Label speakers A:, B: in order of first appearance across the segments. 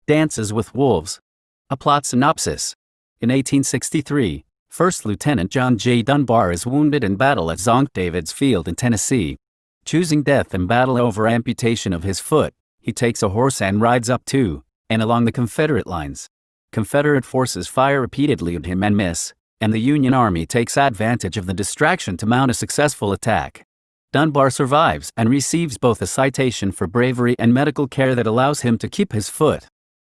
A: Dances with Wolves. A plot synopsis. In 1863, First Lieutenant John J. Dunbar is wounded in battle at Zonk David's Field in Tennessee. Choosing death in battle over amputation of his foot, he takes a horse and rides up to and along the Confederate lines. Confederate forces fire repeatedly at him and miss, and the Union Army takes advantage of the distraction to mount a successful attack. Dunbar survives and receives both a citation for bravery and medical care that allows him to keep his foot.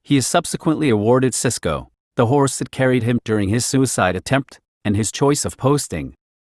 A: He is subsequently awarded Cisco, the horse that carried him during his suicide attempt, and his choice of posting.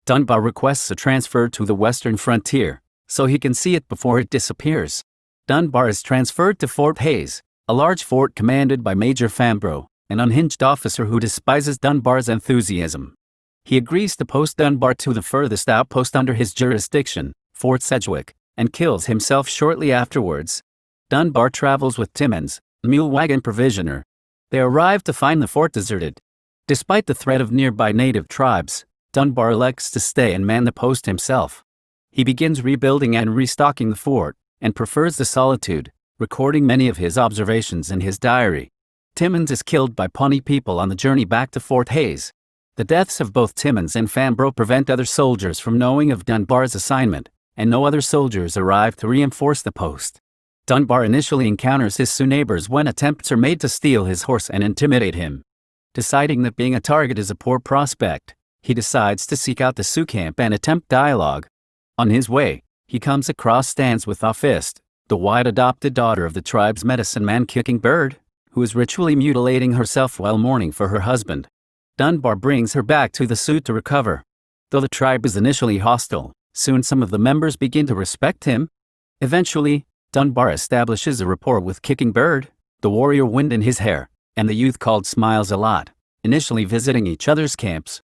A: Dunbar requests a transfer to the western frontier, so he can see it before it disappears. Dunbar is transferred to Fort Hays, a large fort commanded by Major Fambro, an unhinged officer who despises Dunbar's enthusiasm. He agrees to post Dunbar to the furthest outpost under his jurisdiction, Fort Sedgwick, and kills himself shortly afterwards. Dunbar travels with Timmons, a mule wagon provisioner. They arrive to find the fort deserted. Despite the threat of nearby native tribes, Dunbar elects to stay and man the post himself. He begins rebuilding and restocking the fort, and prefers the solitude, recording many of his observations in his diary. Timmons is killed by Pawnee people on the journey back to Fort Hays. The deaths of both Timmons and Fambro prevent other soldiers from knowing of Dunbar's assignment, and no other soldiers arrive to reinforce the post. Dunbar initially encounters his Sioux neighbors when attempts are made to steal his horse and intimidate him. Deciding that being a target is a poor prospect, he decides to seek out the Sioux camp and attempt dialogue. On his way, he comes across Stands with a Fist, the white adopted daughter of the tribe's medicine man Kicking Bird, who is ritually mutilating herself while mourning for her husband. Dunbar brings her back to the Sioux to recover. Though the tribe is initially hostile, soon some of the members begin to respect him. Eventually, Dunbar establishes a rapport with Kicking Bird, the warrior wind in his hair, and the youth called Smiles a Lot, initially visiting each other's camps.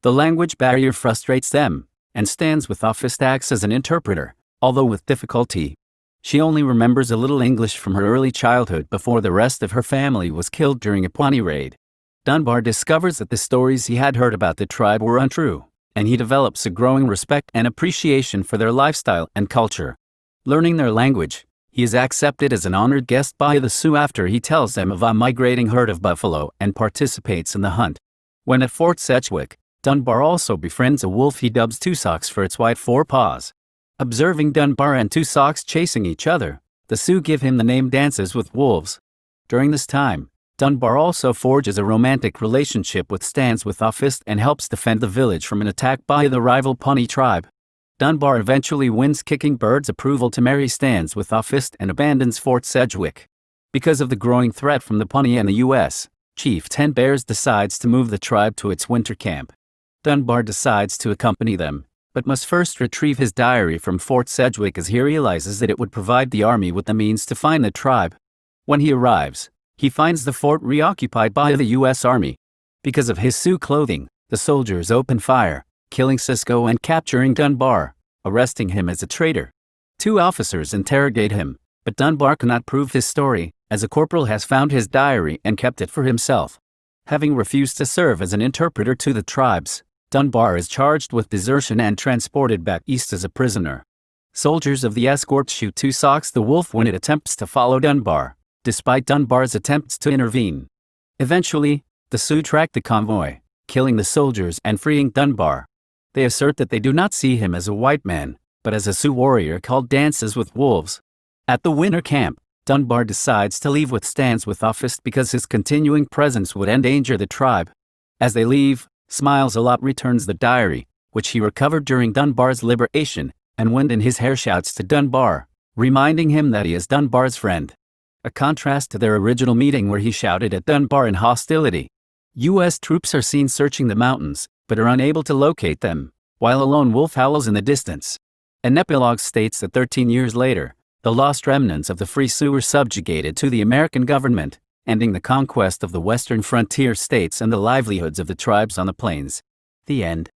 A: The language barrier frustrates them, and Stands with a Fist acts as an interpreter, although with difficulty. She only remembers a little English from her early childhood before the rest of her family was killed during a Pawnee raid. Dunbar discovers that the stories he had heard about the tribe were untrue, and he develops a growing respect and appreciation for their lifestyle and culture. Learning their language, he is accepted as an honored guest by the Sioux after he tells them of a migrating herd of buffalo and participates in the hunt. When at Fort Sedgwick, Dunbar also befriends a wolf he dubs Two Socks for its white forepaws. Observing Dunbar and Two Socks chasing each other, the Sioux give him the name Dances with Wolves. During this time, Dunbar also forges a romantic relationship with Stands with a Fist and helps defend the village from an attack by the rival Pawnee tribe. Dunbar eventually wins Kicking Bird's approval to marry Stands with a Fist and abandons Fort Sedgwick. Because of the growing threat from the Pawnee and the U.S., Chief Ten Bears decides to move the tribe to its winter camp. Dunbar decides to accompany them, but must first retrieve his diary from Fort Sedgwick as he realizes that it would provide the army with the means to find the tribe. When he arrives, he finds the fort reoccupied by the U.S. Army. Because of his Sioux clothing, the soldiers open fire, killing Cisco and capturing Dunbar, arresting him as a traitor. Two officers interrogate him, but Dunbar cannot prove his story, as a corporal has found his diary and kept it for himself. Having refused to serve as an interpreter to the tribes, Dunbar is charged with desertion and transported back east as a prisoner. Soldiers of the escort shoot Two Socks the wolf when it attempts to follow Dunbar, despite Dunbar's attempts to intervene. Eventually, the Sioux track the convoy, killing the soldiers and freeing Dunbar. They assert that they do not see him as a white man, but as a Sioux warrior called Dances with Wolves. At the winter camp, Dunbar decides to leave with Stands with a Fist because his continuing presence would endanger the tribe. As they leave, Smiles a Lot returns the diary, which he recovered during Dunbar's liberation, and Wind in his hair shouts to Dunbar, reminding him that he is Dunbar's friend. A contrast to their original meeting where he shouted at Dunbar in hostility. U.S. troops are seen searching the mountains, but are unable to locate them, while a lone wolf howls in the distance. An epilogue states that 13 years later, the lost remnants of the Free Sioux were subjugated to the American government, ending the conquest of the western frontier states and the livelihoods of the tribes on the plains. The end.